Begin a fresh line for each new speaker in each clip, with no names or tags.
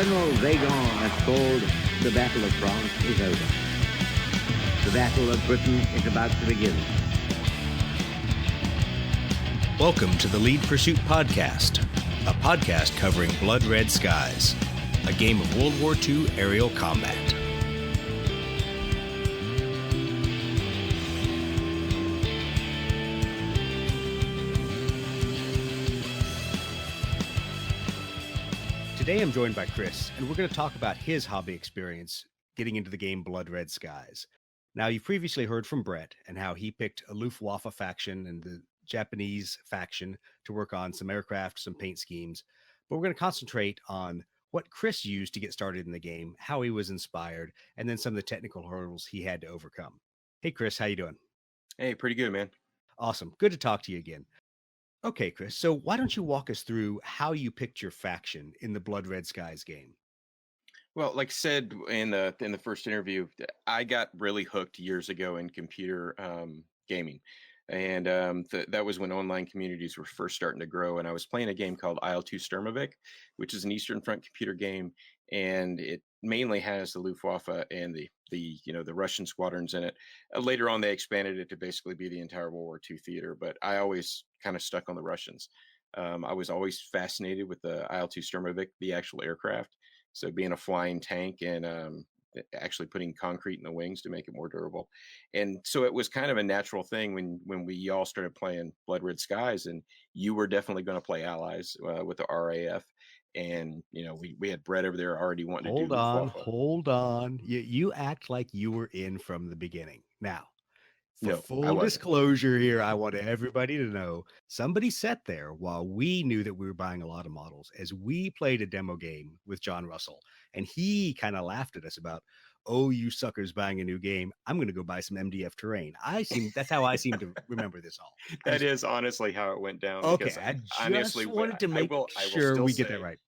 General Vagon has called the Battle of France is over. The Battle of Britain is about to begin.
Welcome to the Lead Pursuit Podcast, a podcast covering Blood Red Skies, a game of World War II aerial combat. Today I'm joined by Chris, and we're going to talk about his hobby experience getting into the game Blood Red Skies. Now, you've previously heard from Brett and how he picked a Luftwaffe faction and the Japanese faction to work on some aircraft, some paint schemes, but we're going to concentrate on what Chris used to get started in the game, how he was inspired, and then some of the technical hurdles he had to overcome. Hey, Chris, how you doing?
Hey, pretty good, man.
Awesome. Good to talk to you again. Okay, Chris, so why don't you walk us through how you picked your faction in the Blood Red Skies game?
Well, like I said in the first interview, I got really hooked years ago in computer gaming, and that was when online communities were first starting to grow. And I was playing a game called IL-2 Sturmovik, which is an Eastern Front computer game, and it mainly has the Luftwaffe and the Russian squadrons in it. Later on, they expanded it to basically be the entire World War II theater, but I always kind of stuck on the Russians. I was always fascinated with the IL-2 Sturmovik, the actual aircraft. So being a flying tank and actually putting concrete in the wings to make it more durable. And so it was kind of a natural thing when we all started playing Blood Red Skies, and you were definitely going to play Allies with the RAF. And, we had Brett over there already wanting to do Luftwaffe.
Hold on. You act like you were in from the beginning. Now, for full disclosure here, I want everybody to know somebody sat there while we knew that we were buying a lot of models as we played a demo game with John Russell, and he kind of laughed at us about, oh, you suckers buying a new game. I'm going to go buy some MDF terrain. That's how I seem to remember this all.
That is honestly how it went down.
Okay, I just wanted to make sure we get that right.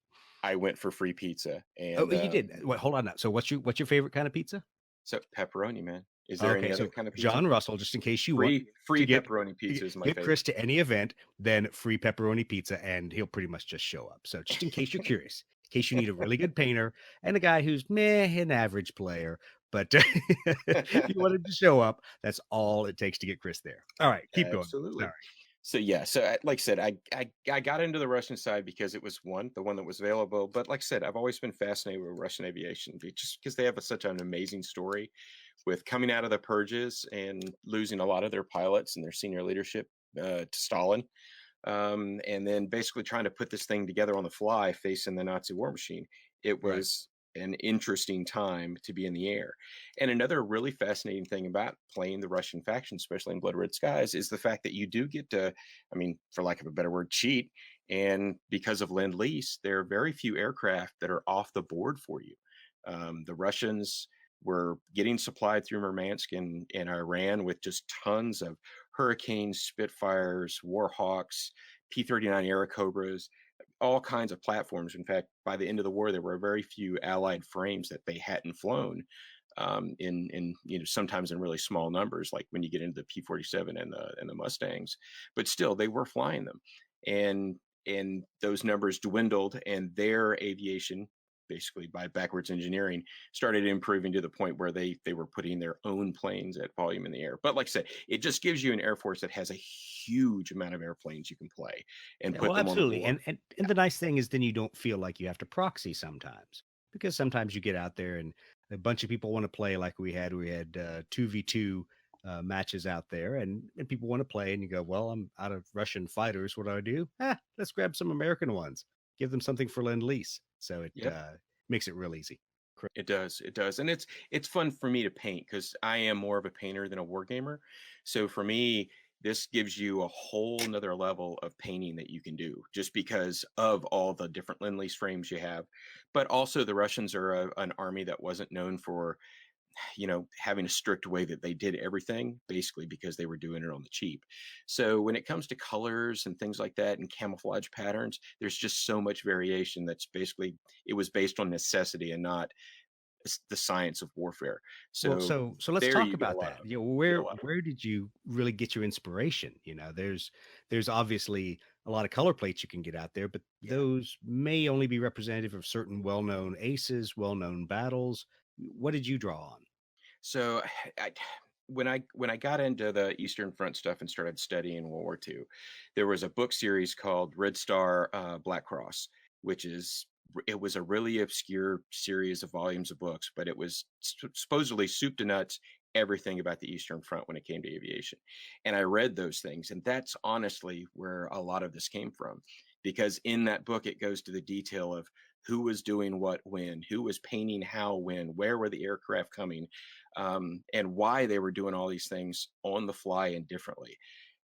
I went for free pizza. And
oh, you did. Wait, hold on now. So what's your favorite kind of pizza?
So pepperoni, man. Is there any other kind of pizza?
John Russell, just in case you
want free pepperoni pizza is my favorite.
Get Chris to any event, then free pepperoni pizza, and he'll pretty much just show up. So just in case you're curious, in case you need a really good painter and a guy who's an average player, but if you wanted to show up, that's all it takes to get Chris there. All right, keep going.
Absolutely.
All right.
So yeah, like I said, I got into the Russian side because it was the one that was available. But like I said, I've always been fascinated with Russian aviation just because they have such an amazing story with coming out of the purges and losing a lot of their pilots and their senior leadership to Stalin, and then basically trying to put this thing together on the fly, facing the Nazi war machine. It was an interesting time to be in the air. And another really fascinating thing about playing the Russian faction, especially in Blood Red Skies, is the fact that you do get to, for lack of a better word, cheat. And because of Lend-Lease, there are very few aircraft that are off the board for you. The Russians were getting supplied through Murmansk and Iran with just tons of Hurricanes, Spitfires, Warhawks, P-39 Airacobras, all kinds of platforms. In fact, by the end of the war, there were very few Allied frames that they hadn't flown, in sometimes in really small numbers, like when you get into the P-47 and the Mustangs. But still, they were flying them, and those numbers dwindled, and their aviation, basically by backwards engineering, started improving to the point where they were putting their own planes at volume in the air. But like I said, it just gives you an Air Force that has a huge amount of airplanes you can play and put them
absolutely.
on the board.
And the nice thing is then you don't feel like you have to proxy sometimes, because sometimes you get out there and a bunch of people want to play like we had 2v2 matches out there, and people want to play, and you go, well, I'm out of Russian fighters. What do? Let's grab some American ones, give them something for Lend-Lease. So it makes it real easy.
It does. And it's fun for me to paint because I am more of a painter than a war gamer. So for me, this gives you a whole nother level of painting that you can do just because of all the different Lend-Lease frames you have. But also the Russians are an army that wasn't known for, having a strict way that they did everything, basically because they were doing it on the cheap. So when it comes to colors and things like that and camouflage patterns, there's just so much variation that's basically, it was based on necessity and not the science of warfare. So
let's talk about that. Where did you really get your inspiration? There's obviously a lot of color plates you can get out there, but
Yeah.
those may only be representative of certain well-known aces, well-known battles. What did you draw on?
So I, when I got into the Eastern Front stuff and started studying World War II, there was a book series called Red Star Black Cross, which is it was a really obscure series of volumes of books, but it was supposedly soup to nuts everything about the Eastern Front when it came to aviation. And I read those things, and that's honestly where a lot of this came from, because in that book it goes to the detail of who was doing what when, who was painting how when, where were the aircraft coming, and why they were doing all these things on the fly and differently.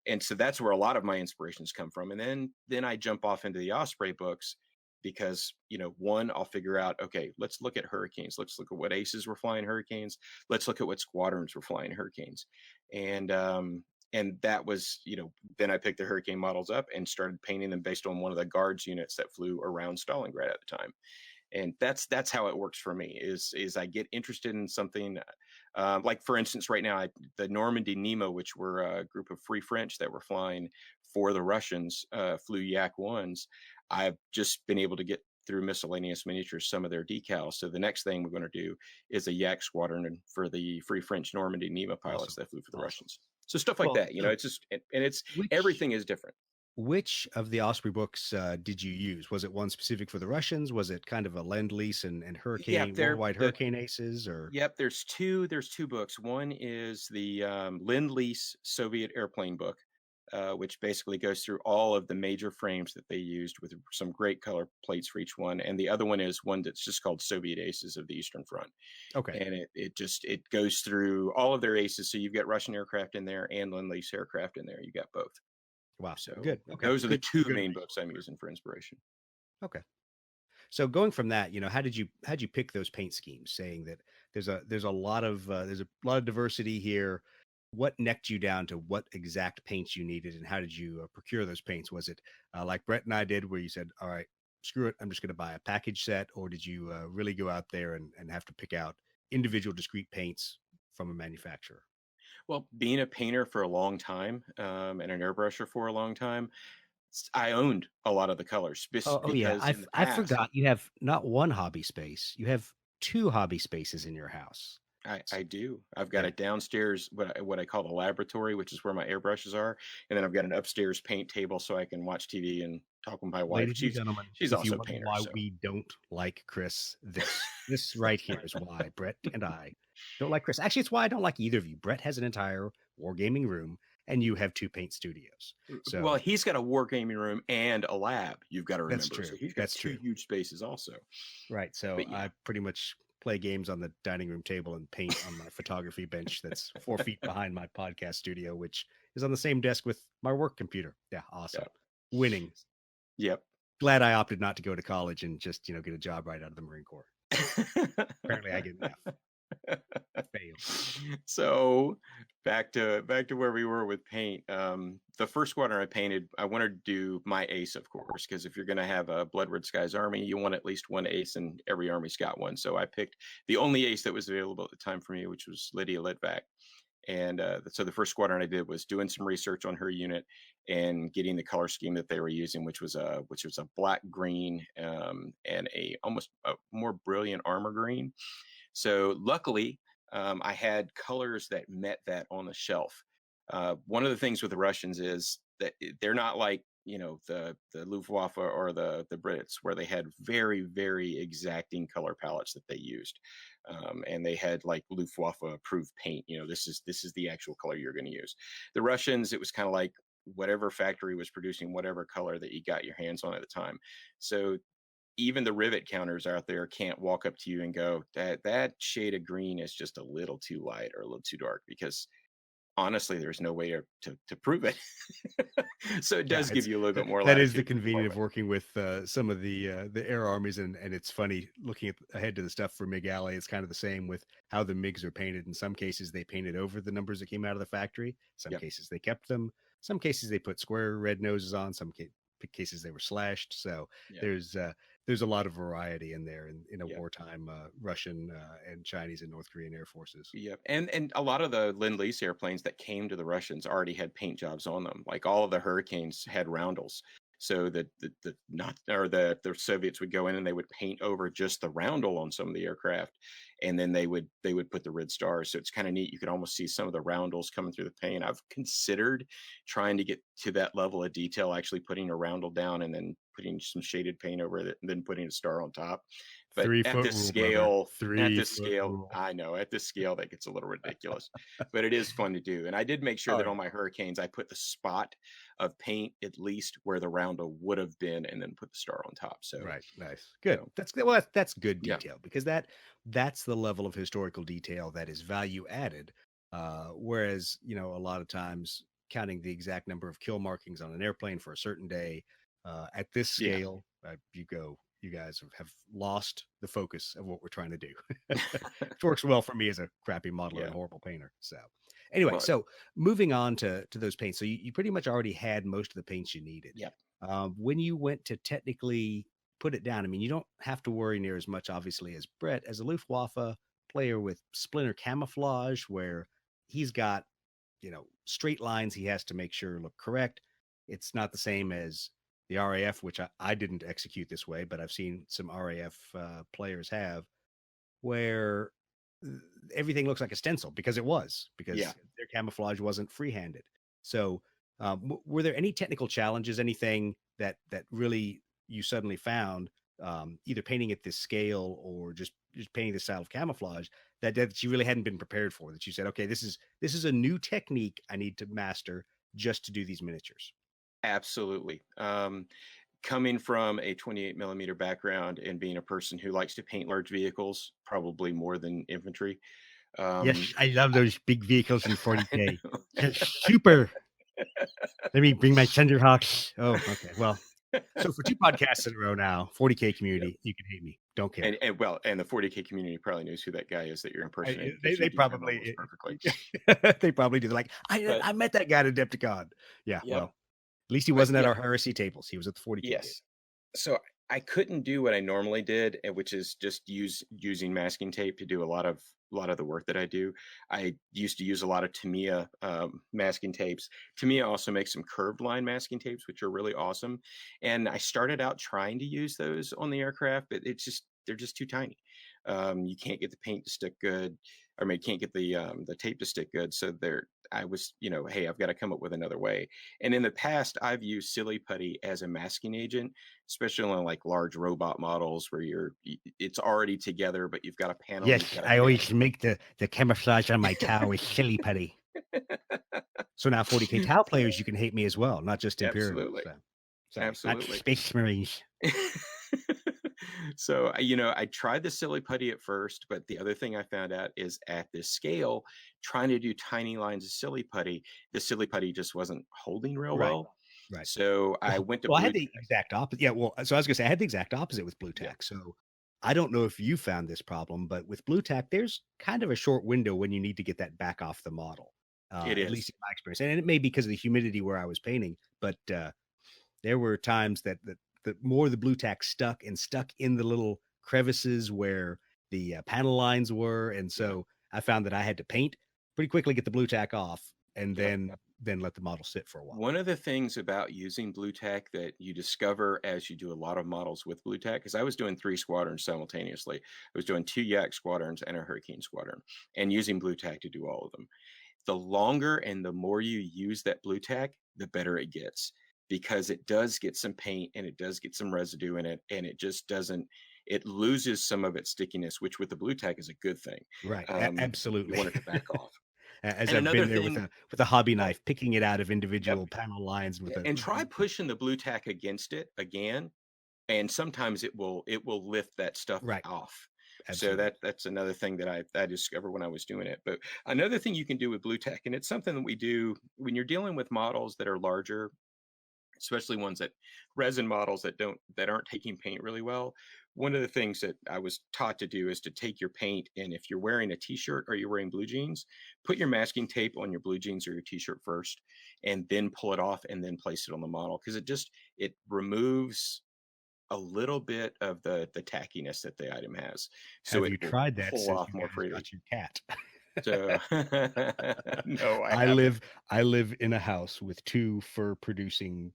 And so that's where a lot of my inspirations come from. And then I jump off into the Osprey books because, one, I'll figure out, okay, let's look at hurricanes. Let's look at what aces were flying hurricanes. Let's look at what squadrons were flying hurricanes. And that was, then I picked the hurricane models up and started painting them based on one of the guards units that flew around Stalingrad at the time. And that's how it works for me is I get interested in something, like for instance right now the Normandy Nemo, which were a group of Free French that were flying for the Russians, flew Yak ones. I've just been able to get through miscellaneous miniatures some of their decals, so the next thing we're going to do is a Yak squadron for the Free French Normandy Nemo pilots
Awesome.
that flew for the
Awesome.
Russians. So stuff like
Well,
that, it's just, and it's
which
everything is different.
which of the Osprey books did you use? Was it one specific for the Russians? Was it kind of a lend lease and
Yeah,
hurricane
they're
worldwide
the
hurricane aces or
Yep, there's two books. One is the Lend-Lease Soviet airplane book, which basically goes through all of the major frames that they used with some great color plates for each one. And the other one is one that's just called Soviet Aces of the Eastern Front.
okay?
And it goes through all of their aces. So you've got Russian aircraft in there and Lend-Lease aircraft in there. You got both.
Wow,
So
good. Okay,
those are the
good,
two
good
main
read.
books I'm using for inspiration.
Okay. So going from that, how did you pick those paint schemes? Saying that there's a lot of diversity here. What necked you down to what exact paints you needed, and how did you procure those paints? Was it like Brett and I did, where you said, "All right, screw it, I'm just going to buy a package set," or did you really go out there and have to pick out individual discrete paints from a manufacturer?
Well, being a painter for a long time, and an airbrusher for a long time, I owned a lot of the colors
Oh yeah,
because
I
in the
I
past
forgot you have not one hobby space, you have two hobby spaces in your house. S-
I do. I've got
Yeah.
a downstairs what I call the laboratory, which is where my airbrushes are, and then I've got an upstairs paint table so I can watch TV and talk with my wife.
Ladies and gentlemen,
She's
if you
also a
wonder
painter,
why
so
we don't like Chris, this right here is why Brett and I don't like Chris. Actually, it's why I don't like either of you. Brett has an entire wargaming room, and you have two paint studios.
well,
So
he's got a wargaming room and a lab. You've got to
that's
remember, so
true.
he's got
That's
two
true.
huge spaces also.
Right. So
But yeah,
I pretty much play games on the dining room table and paint on my photography bench that's 4 feet behind my podcast studio, which is on the same desk with my work computer. Yeah, awesome.
yeah,
Winning.
yep.
Glad I opted not to go to college and just, get a job right out of the Marine Corps. Apparently I get an F. Fail.
So back to where we were with paint. The first squadron I painted, I wanted to do my ace, of course, because if you're going to have a Blood Red Skies army, you want at least one ace, and every army's got one. So I picked the only ace that was available at the time for me, which was Lydia Litvak. And so the first squadron I did was doing some research on her unit and getting the color scheme that they were using, which was a black green, and a almost a more brilliant armor green. So luckily, I had colors that met that on the shelf. One of the things with the Russians is that they're not like the Luftwaffe or the Brits, where they had very very exacting color palettes that they used, and they had like Luftwaffe approved paint. This is the actual color you're going to use. The Russians, it was kind of like whatever factory was producing whatever color that you got your hands on at the time. So even the rivet counters out there can't walk up to you and go, that shade of green is just a little too light or a little too dark, because honestly there's no way to prove it. So it
Yeah,
does give you a little bit more
that is the
latitude to
convenience
work
of
with.
working with some of the air armies, and it's funny looking ahead to the stuff for MiG Alley. It's kind of the same with how the MiGs are painted. In some cases, they painted over the numbers that came out of the factory. Some
Yep.
cases they kept them. Some cases they put square red noses on. Some cases they were slashed. So
Yep.
there's a lot of variety in there in a
Yep.
wartime Russian and Chinese and North Korean air forces.
Yep. And a lot of the Lend-Lease airplanes that came to the Russians already had paint jobs on them. Like all of the Hurricanes had roundels. So that the not or the Soviets would go in and they would paint over just the roundel on some of the aircraft, and then they would put the red stars. So it's kind of neat. You could almost see some of the roundels coming through the paint. I've considered trying to get to that level of detail, actually putting a roundel down and then putting some shaded paint over it, and then putting a star on top. But
3 foot rule, brother.
at
3
this
foot
scale,
rule.
I know at this scale that gets a little ridiculous, but it is fun to do. And I did make sure
Oh
that on
yeah.
my Hurricanes, I put the spot of paint at least where the roundel would have been, and then put the star on top. So,
Right. Nice. Good.
so
That's good
yeah,
detail because that's the level of historical detail that is value added. Whereas, a lot of times counting the exact number of kill markings on an airplane for a certain day, at this
yeah,
scale, you guys have lost the focus of what we're trying to do. Which works well for me as a crappy modeler
yeah.
and horrible painter. So anyway,
Well,
so moving on to those paints. So you pretty much already had most of the paints you needed.
yeah.
When you went to technically put it down, I mean, you don't have to worry near as much, obviously, as Brett, as a Luftwaffe player with splinter camouflage, where he's got, straight lines he has to make sure look correct. It's not the same as the RAF, which I didn't execute this way, but I've seen some RAF players have, where everything looks like a stencil because
Yeah.
their camouflage wasn't free-handed. So, were there any technical challenges, anything that really you suddenly found, either painting at this scale or just painting this style of camouflage that you really hadn't been prepared for? That you said, okay, this is a new technique I need to master just to do these miniatures.
Absolutely. Coming from a 28 millimeter background and being a person who likes to paint large vehicles, probably more than infantry. Um,
Yes, I love those big vehicles in
I
40K.
know.
Super. Let me bring my Thunderhawks. Oh, okay. Well, so for two podcasts in a row now, 40K
Yep.
community, you can hate me. Don't care.
And well, and the 40K community probably knows who that guy is that you're impersonating
They
because you
they
do their models
probably
perfectly.
they probably do. They're like,
But
I met that guy at Adepticon. Yeah,
yep.
well, at least he
But
wasn't at
yeah,
our heresy tables. He was at the 40K table.
yes. So I couldn't do what I normally did, which is just using masking tape to do a lot of the work that I do. I used to use a lot of Tamiya masking tapes. Tamiya also makes some curved line masking tapes, which are really awesome. And I started out trying to use those on the aircraft, but they're just too tiny. You can't get the paint to stick good, or maybe can't get the tape to stick good. So I was, hey, I've got to come up with another way. And in the past, I've used silly putty as a masking agent, especially on like large robot models where it's already together, but you've got a panel you've
Yes,
got to
I
finish.
always make the camouflage on my towel with silly putty. So now 40K towel players, you can hate me as well, not just Imperials.
Absolutely.
So sorry, not
Absolutely.
Space Marines.
So, I tried the silly putty at first, but the other thing I found out is at this scale, trying to do tiny lines of silly putty, the silly putty just wasn't holding real
Right,
well.
right.
So I
Well,
went to
well, I
blue.
had the exact opposite. Yeah, well, so I was gonna say I had the exact opposite with blue
Yeah,
tack. So I don't know if you found this problem, but with blue tack, there's kind of a short window when you need to get that back off the model.
it
At
is.
least in my experience, and it may be because of the humidity where I was painting, but there were times that more of the blue tack stuck in the little crevices where the panel lines were, and
Yeah.
so I found that I had to paint pretty quickly, get the blue tack off, and
Yep.
then let the model sit for a while.
One of the things about using blue tack that you discover as you do a lot of models with blue tack, because I was doing 3 squadrons simultaneously. I was doing 2 Yak squadrons and a Hurricane squadron, and using blue tack to do all of them. The longer and the more you use that blue tack, the better it gets, because it does get some paint and it does get some residue in it, and it just doesn't. It loses some of its stickiness, which with the blue tack is a good thing.
Right,
You
absolutely.
want it to back off.
As
And
I've
another
been there
thing,
with a hobby
right?
knife, picking it out of
Yep.
individual panel lines with a
And try pushing the blue tack against it again, and sometimes it will lift that stuff
right,
off. So
absolutely.
that's another thing that I discovered when I was doing it. But another thing you can do with blue tack, and it's something that we do when you're dealing with models that are larger, especially ones that resin models that aren't taking paint really well. One of the things that I was taught to do is to take your paint, and if you're wearing a t-shirt or you're wearing blue jeans, put your masking tape on your blue jeans or your t-shirt first, and then pull it off and then place it on the model, because it removes a little bit of the tackiness that the item has, so
Have
it
you
will
tried that
pull
since
off
you
more
guys
freely.
got your cat?
So no, I
I
haven't.
live I live in a house with two fur producing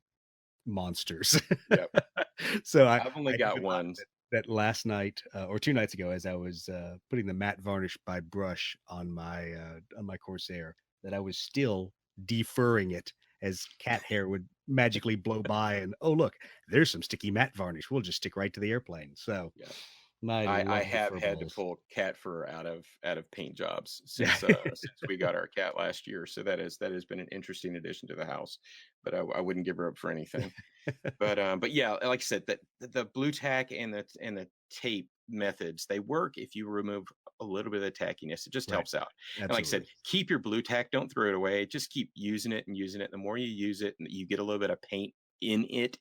monsters.
Yep.
So I
I've only
I
got
even laughed
one.
that last night, or 2 nights ago, as I was, putting the matte varnish by brush on my Corsair, that I was still defurring it as cat hair would magically blow by and, "Oh, look, there's some sticky matte varnish. We'll just stick right to the airplane." So,
Yeah.
I
I
love the
have
fur
had to
balls.
pull cat fur out of paint jobs
Yeah.
since we got our cat last year. So that has been an interesting addition to the house, but I wouldn't give her up for anything. But yeah, like I said, that the blue tack and the tape methods, they work if you remove a little bit of the tackiness. It just
Right.
helps out. And like I said,
Absolutely.
keep your blue tack, don't throw it away. Just keep using it and using it. The more you use it and you get a little bit of paint in it,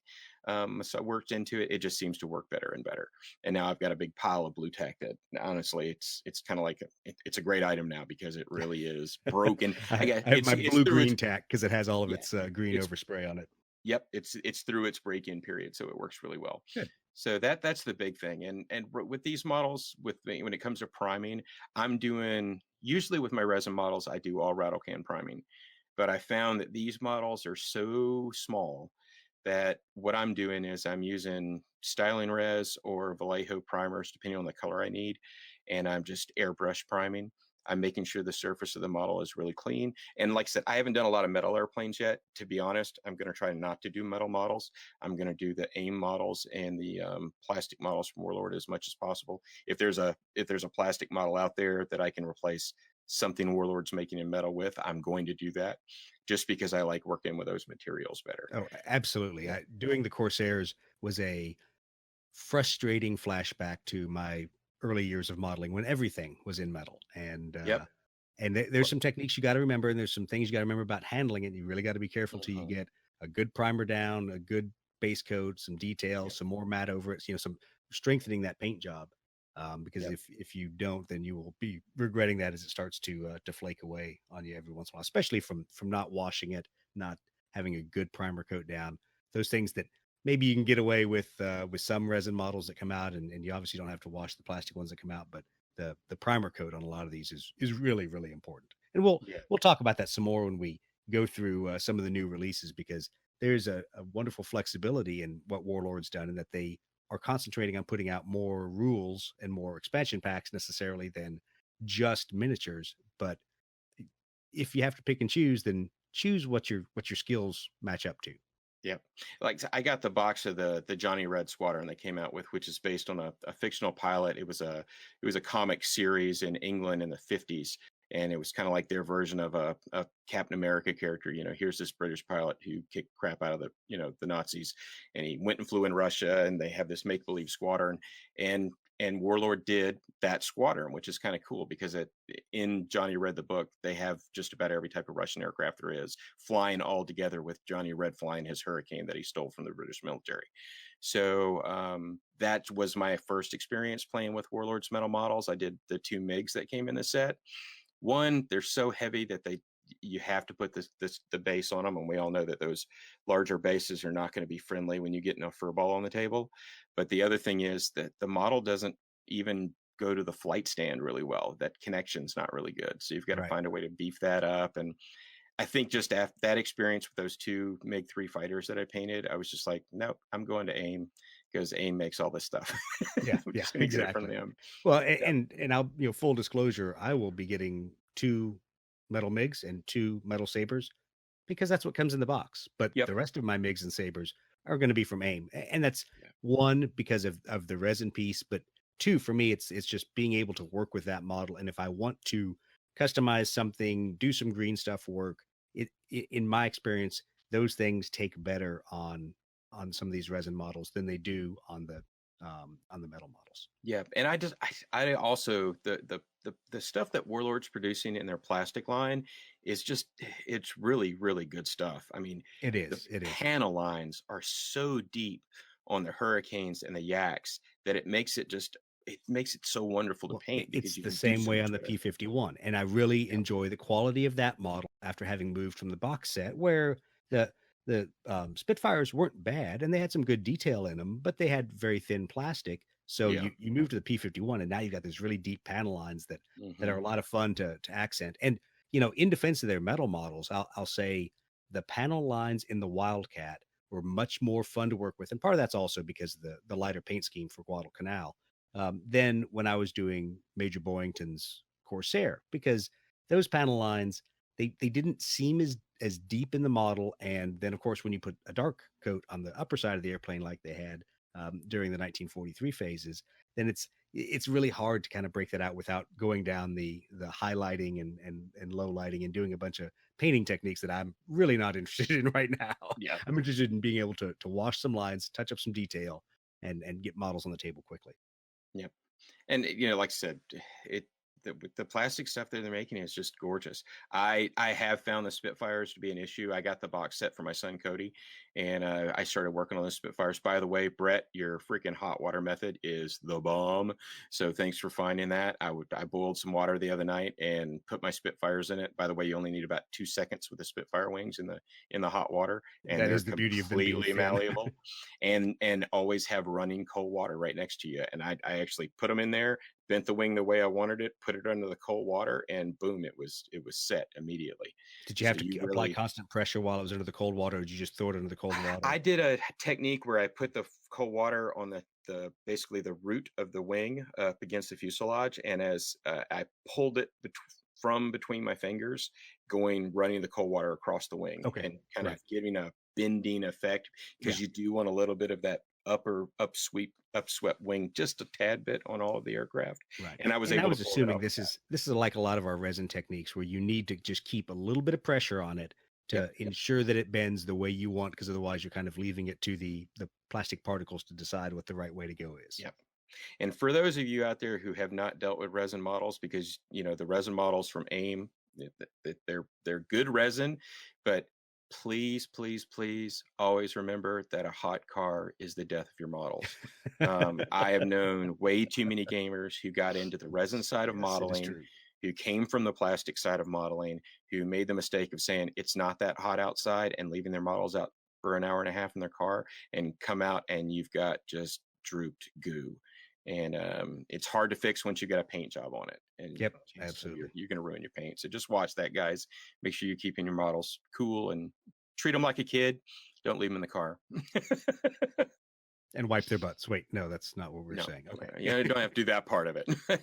so worked into it, it just seems to work better and better. And now I've got a big pile of blue tack that honestly it's kind of like it's a great item now because it really is broken. I guess
I have my
it's through its
blue-green tack because it has all of
yeah.
its, green
It's
overspray on it.
Yep, it's through its break-in period, so it works really well.
Good.
So that's the big thing, and with these models, when it comes to priming, I'm doing usually with my resin models, I do all rattle can priming, but I found that these models are so small that what I'm doing is I'm using styling res or Vallejo primers, depending on the color I need, and I'm just airbrush priming. I'm making sure the surface of the model is really clean. And like I said, I haven't done a lot of metal airplanes yet. To be honest, I'm going to try not to do metal models. I'm going to do the AIM models and the plastic models from Warlord as much as possible. If there's a plastic model out there that I can replace something Warlord's making in metal with, I'm going to do that, just because I like working with those materials better.
Oh, absolutely. Doing the Corsairs was a frustrating flashback to my early years of modeling when everything was in metal.
Yep.
And there's some techniques you got to remember, and there's some things you got to remember about handling it. You really got to be careful till you
Mhm.
get a good primer down, a good base coat, some details,
Yep.
some more matte over it. Some strengthening that paint job. Because
Yep.
if you don't, then you will be regretting that as it starts to flake away on you every once in a while, especially from not washing it, not having a good primer coat down. Those things that maybe you can get away with some resin models that come out, and you obviously don't have to wash the plastic ones that come out, but the primer coat on a lot of these is really really important. And
Yeah.
we'll talk about that some more when we go through some of the new releases, because there's a wonderful flexibility in what Warlord's done, and that they are concentrating on putting out more rules and more expansion packs necessarily than just miniatures. But if you have to pick and choose, then choose what your skills match up to.
Yep. Like I got the box of the Johnny Red Squadron they came out with, which is based on a fictional pilot. It was a comic series in England in the 50s. And it was kind of like their version of a Captain America character. Here's this British pilot who kicked crap out of the Nazis, and he went and flew in Russia, and they have this make believe squadron, and Warlord did that squadron, which is kind of cool because in Johnny Red the book, they have just about every type of Russian aircraft there is flying all together, with Johnny Red flying his Hurricane that he stole from the British military. So that was my first experience playing with Warlord's metal models. I did the two MiGs that came in the set. One, they're so heavy that you have to put the base on them, and we all know that those larger bases are not going to be friendly when you get a fur ball on the table. But the other thing is that the model doesn't even go to the flight stand really well. That connection's not really good, so you've got to
Right.
find a way to beef that up. And I think just after that experience with those two MiG-3 fighters that I painted, I was just like, nope, I'm going to AIM, because AIM makes all this stuff.
Yeah,
We're
yeah,
just going to get it from
exactly.
them.
Well,
Yeah.
and I'll, full disclosure, I will be getting 2 metal MiGs and 2 metal sabers because that's what comes in the box. But
Yep.
the rest of my MiGs and sabers are going to be from AIM, and that's
Yeah.
one because of the resin piece, but two, for me, it's just being able to work with that model. And if I want to customize something, do some green stuff work, in my experience, those things take better on some of these resin models than they do on the metal models.
Yeah, and I also the stuff that Warlord's producing in their plastic line is just it's really really good stuff. I mean,
It
the
is. It is.
panel lines are so deep on the Hurricanes and the Yaks that it makes it so wonderful to
Well,
paint because
it's
you
the
can do
same
so
way
much
on the
with it.
P-51, and I really
Yep.
enjoy the quality of that model after having moved from the box set, where the Spitfires weren't bad and they had some good detail in them, but they had very thin plastic. So
Yeah.
you move to the P-51, and now you've got these really deep panel lines that
Hmm.
are a lot of fun to accent. And in defense of their metal models, I'll say the panel lines in the Wildcat were much more fun to work with, and part of that's also because of the lighter paint scheme for Guadalcanal. Than when I was doing Major Boyington's Corsair, because those panel lines, they didn't seem as deep in the model, and then of course when you put a dark coat on the upper side of the airplane like they had during the 1943 phases, then it's really hard to kind of break that out without going down the highlighting and low lighting and doing a bunch of painting techniques that I'm really not interested in right now.
Yeah.
I'm interested in being able to wash some lines, touch up some detail, and get models on the table quickly.
Yep. And like I said, it with the plastic stuff that they're making is just gorgeous. I have found the Spitfires to be an issue. I got the box set for my son Cody, and I started working on the Spitfires. By the way, Brett, your freaking hot water method is the bomb. So thanks for finding that. I boiled some water the other night and put my Spitfires in it. By the way, you only need about 2 seconds with the Spitfire wings in the hot water, and
That
they're
is the beauty of them being
completely
thin.
malleable. And always have running cold water right next to you. And I actually put them in there, bent the wing the way I wanted it, put it under the cold water, and boom, it was set immediately.
Did you
So
have to
you
apply
really,
constant pressure while it was under the cold water, or did you just throw it under the cold water?
I did a technique where I put the cold water on the basically the root of the wing up against the fuselage, and as I pulled it from between my fingers, running the cold water across the wing
Okay,
and kind of
right.
giving a bending effect,
Yeah,
because you do want a little bit of that upswept wing just a tad bit on all of the aircraft,
right.
and I was
And I
able to
was
pull it
assuming
off.
this is like a lot of our resin techniques where you need to just keep a little bit of pressure on it
Yep.
to ensure that it bends the way you want, because otherwise you're kind of leaving it to the plastic particles to decide what the right way to go is.
Yep. And for those of you out there who have not dealt with resin models, because the resin models from AIM, they're good resin, but please, please, please always remember that a hot car is the death of your models. I have known way too many gamers who got into the resin side of
Yes, it is
modeling,
true.
who came from the plastic side of modeling, who made the mistake of saying it's not that hot outside and leaving their models out for an hour and a half in their car, and come out and you've got just drooped goo. And it's hard to fix once you got a paint job on it. And
Yep,
geez, so
absolutely.
you're going to ruin your paint. So just watch that, guys. Make sure you're keeping your models cool and treat them like a kid. Don't leave them in the car.
And wipe their butts. Wait, no, that's not what we're
No,
saying.
no,
Okay.
no. You don't have to do that part of it. But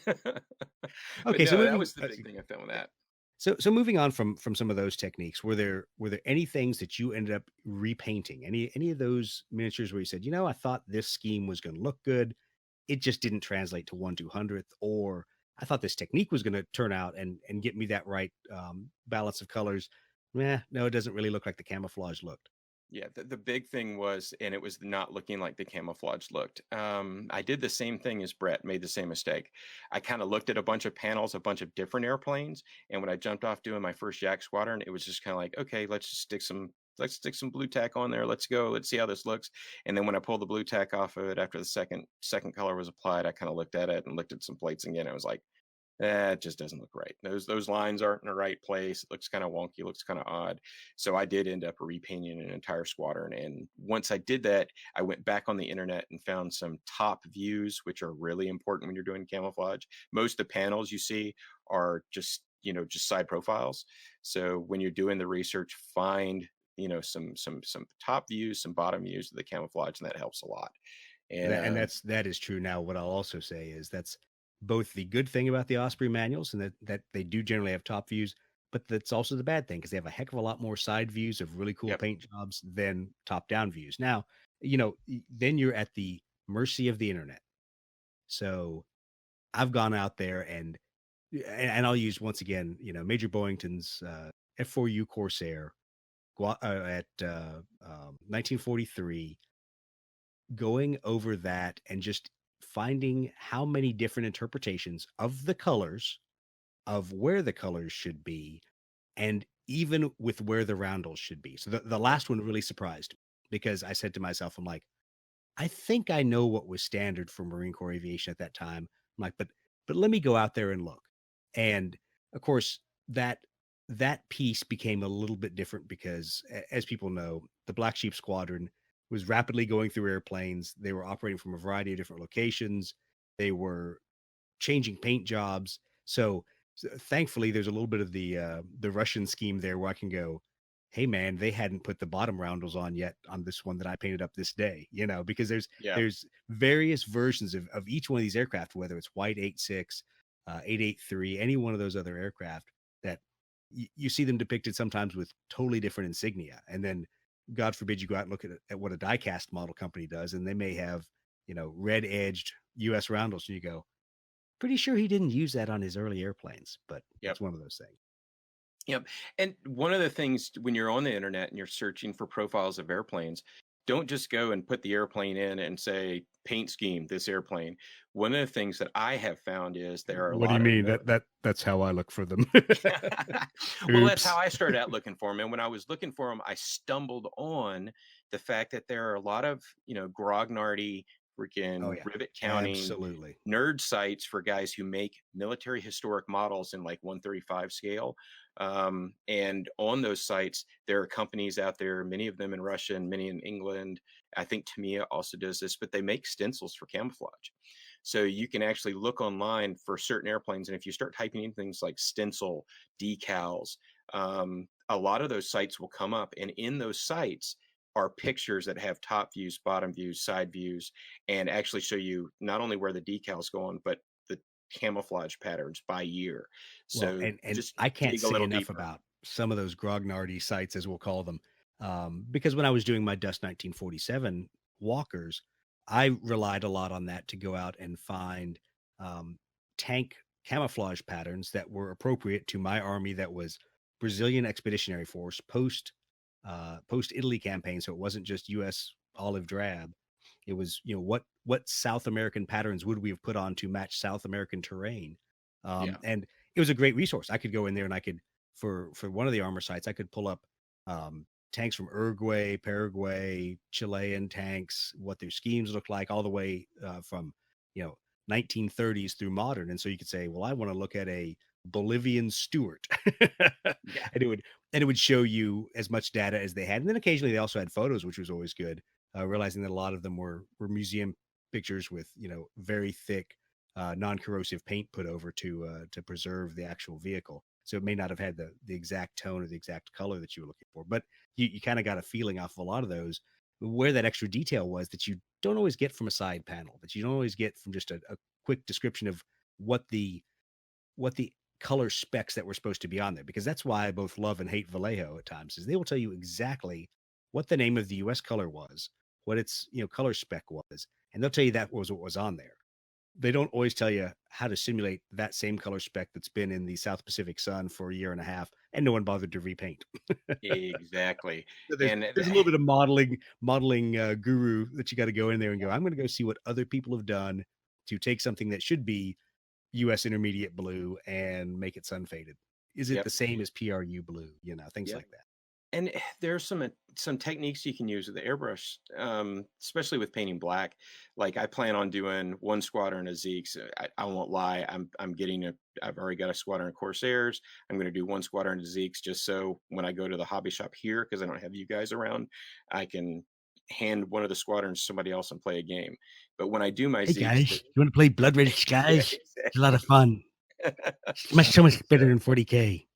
Okay, so
no, that
moving
was the big thing I found with that.
so moving on from some of those techniques, were there any things that you ended up repainting? Any of those miniatures where you said, I thought this scheme was going to look good, it just didn't translate to 1/200th, or I thought this technique was going to turn out and get me that right balance of colors. No, it doesn't really look like the camouflage looked.
Yeah, the big thing was, and it was not looking like the camouflage looked. I did the same thing as Brett, made the same mistake. I kind of looked at a bunch of panels, a bunch of different airplanes, and when I jumped off doing my first Yak Squadron, it was just kind of like, okay, let's stick some blue tack on there. Let's go. Let's see how this looks. And then when I pulled the blue tack off of it after the second color was applied, I kind of looked at it and looked at some plates again. I was like, it just doesn't look right. Those lines aren't in the right place. It looks kind of wonky, looks kind of odd. So I did end up repainting an entire squadron. And once I did that, I went back on the internet and found some top views, which are really important when you're doing camouflage. Most of the panels you see are just side profiles. So when you're doing the research, find some top views, some bottom views of the camouflage, and that helps a lot. And
And that is true. Now, what I'll also say is that's both the good thing about the Osprey manuals, and that they do generally have top views, but that's also the bad thing because they have a heck of a lot more side views of really cool
yep,
paint jobs than top down views. Now, then you're at the mercy of the internet. So I've gone out there and I'll use once again, Major Boyington's F4U Corsair at 1943, going over that and just finding how many different interpretations of the colors, of where the colors should be, and even with where the roundels should be. So the
yep,
last one really surprised me because I said to myself, I'm like, I think I know what was standard for Marine Corps aviation at that time. I'm like, but let me go out there and look. And of course, that piece became a little bit different because, as people know, the Black Sheep Squadron was rapidly going through airplanes. They were operating from a variety of different locations. They were changing paint jobs. So thankfully, there's a little bit of the Russian scheme there where I can go, hey man, they hadn't put the bottom roundels on yet on this one that I painted up this day, because there's
Yeah.
there's various versions of each one of these aircraft, whether it's White 86, 883, any one of those other aircraft that you see them depicted sometimes with totally different insignia. And then God forbid you go out and look at what a diecast model company does, and they may have, red edged US roundels, and you go, pretty sure he didn't use that on his early airplanes, but
Yep.
it's one of those things.
Yep. And one of the things when you're on the internet and you're searching for profiles of airplanes, don't just go and put the airplane in and say paint scheme this airplane. One of the things that I have found is there are a
What do you
lot of
mean? That's how I look for them.
well, that's how
Oops.
I started out looking for them. And when I was looking for them, I stumbled on the fact that there are a lot of, grognardy,
Oh
freaking
yeah,
rivet counting
absolutely.
nerd sites for guys who make military historic models in like 135 scale. And on those sites, there are companies out there, many of them in Russia and many in England. I think Tamiya also does this, but they make stencils for camouflage. So you can actually look online for certain airplanes. And if you start typing in things like stencil, decals, a lot of those sites will come up. And in those sites are pictures that have top views, bottom views, side views, and actually show you not only where the decals go on, but the camouflage patterns by year.
Well,
So
and
just
I can't
dig a
say
little
enough
deeper.
about some of those grognardy sites, as we'll call them, because when I was doing my Dust 1947 walkers, I relied a lot on that to go out and find um, tank camouflage patterns that were appropriate to my army that was Brazilian Expeditionary Force post Italy campaign. So it wasn't just U.S. olive drab. It was, what South American patterns would we have put on to match South American terrain?
Yeah.
And it was a great resource. I could go in there and I could, for one of the armor sites, I could pull up tanks from Uruguay, Paraguay, Chilean tanks, what their schemes look like, all the way from 1930s through modern. And so you could say, well, I want to look at a Bolivian Stuart,
Yeah.
and it would show you as much data as they had. And then occasionally they also had photos, which was always good. Realizing that a lot of them were museum pictures with very thick non-corrosive paint put over to preserve the actual vehicle. So it may not have had the exact tone or the exact color that you were looking for, but you kind of got a feeling off of a lot of those where that extra detail was that you don't always get from a side panel, that you don't always get from just a quick description of what the color specs that were supposed to be on there. Because that's why I both love and hate Vallejo at times, is they will tell you exactly what the name of the US color was, what its color spec was, and they'll tell you that was what was on there. They don't always tell you how to simulate that same color spec that's been in the South Pacific sun for a year and a half, and no one bothered to repaint.
Exactly.
So there's
And
there's a little bit of modeling guru that you got to go in there and go, I'm going to go see what other people have done to take something that should be US intermediate blue and make it sun faded. Is it
yep.
the same as PRU blue? Things
Yep.
like that.
And there's some techniques you can use with the airbrush, especially with painting black. Like I plan on doing one squadron of Zeeks. I won't lie, I've already got a squadron of Corsairs. I'm going to do one squadron of Zeeks just so when I go to the hobby shop here, because I don't have you guys around, I can hand one of the squadrons to somebody else and play a game. But when I do my
Hey
Zeeks,
guys, you want to play Blood Red
yeah,
Skies? It's a lot of
exactly.
fun. It's so much better than 40K.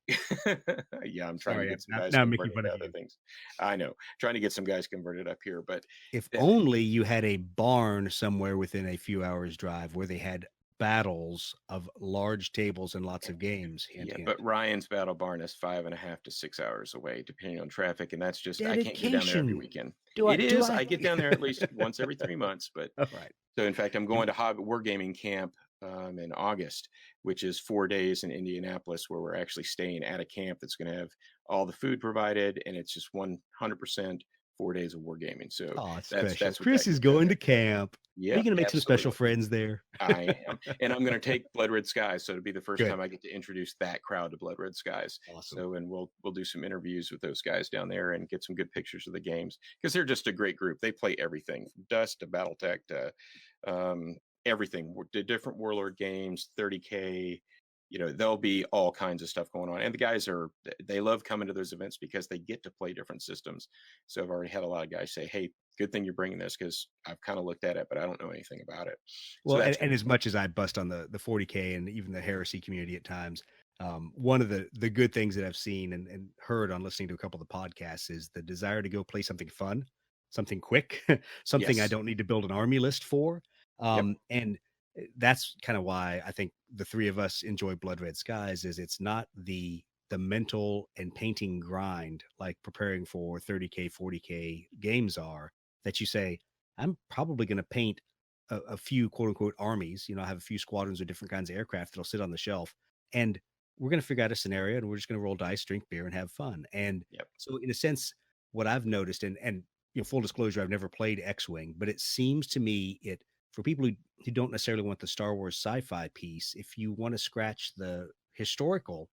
Yeah, I'm trying to
Sorry,
get some
now,
guys
now I'm making
converted
fun
to
of
other
you.
things. I know, trying to get some guys converted up here, but
If
the,
only you had a barn somewhere within a few hours drive where they had battles of large tables and lots of games. Hint,
yeah, but
hint.
Ryan's Battle Barn is 5.5 to 6 hours away, depending on traffic, and that's just I can't go down there every
Dedication.
weekend.
Do I?
It
Do
is.
I?
I get down there at least once every 3 months, but
All right.
so in fact, I'm going to Hobby Wargaming Camp in August, which is 4 days in Indianapolis, where we're actually staying at a camp that's going to have all the food provided, and it's just 100% 4 days of wargaming. So
Oh, it's
that's
special.
what that
Chris is
gets down
going
there.
to camp. Are you
Yep,
going to make some special
absolutely.
friends there?
I am, and I'm going to take Blood Red Skies. So it'll be the first
Good.
time I get to introduce that crowd to Blood Red Skies.
Awesome.
So, and we'll do some interviews with those guys down there and get some good pictures of the games because they're just a great group. They play everything from Dust to BattleTech to everything. The different Warlord games, 30K. There'll be all kinds of stuff going on, and the guys they love coming to those events because they get to play different systems. So I've already had a lot of guys say, "Hey, good thing you're bringing this because I've kind of looked at it, but I don't know anything about it." So
Well, and,
that's
and
cool.
as much as I bust on the 40K and even the heresy community at times, One of the good things that I've seen and heard on listening to a couple of the podcasts is the desire to go play something fun, something quick, something I
Yes.
don't need to build an army list for.
Yep.
And that's kind of why I think the three of us enjoy Blood Red Skies is it's not the mental and painting grind like preparing for 30K, 40K games are that you say, I'm probably going to paint a few quote unquote armies. You know, I have a few squadrons of different kinds of aircraft that'll sit on the shelf. And we're going to figure out a scenario and we're just going to roll dice, drink beer, and have fun. And
Yep.
so, in a sense, what I've noticed, and you know, full disclosure, I've never played X-wing, but it seems to me it for people who don't necessarily want the Star Wars sci-fi piece, if you want to scratch the historical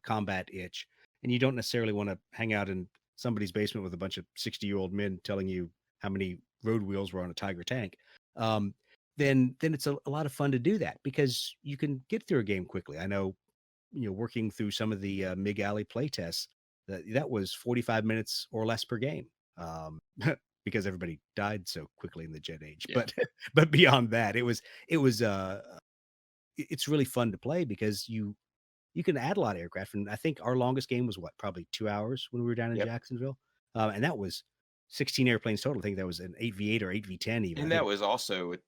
combat itch, and you don't necessarily want to hang out in somebody's basement with a bunch of 60-year-old men telling you how many road wheels were on a Tiger tank. Um, then it's a lot of fun to do that because you can get through a game quickly. I know, you know, working through some of the MiG Alley play tests, that was 45 minutes or less per game. Because everybody died so quickly in the jet age.
Yeah.
But beyond that, it's really fun to play because you can add a lot of aircraft. And I think our longest game was what, probably 2 hours when we were down in
Yep.
Jacksonville. And that was 16 airplanes total. I think that was an 8v8 or 8v10 even. I
And
think
that was also with,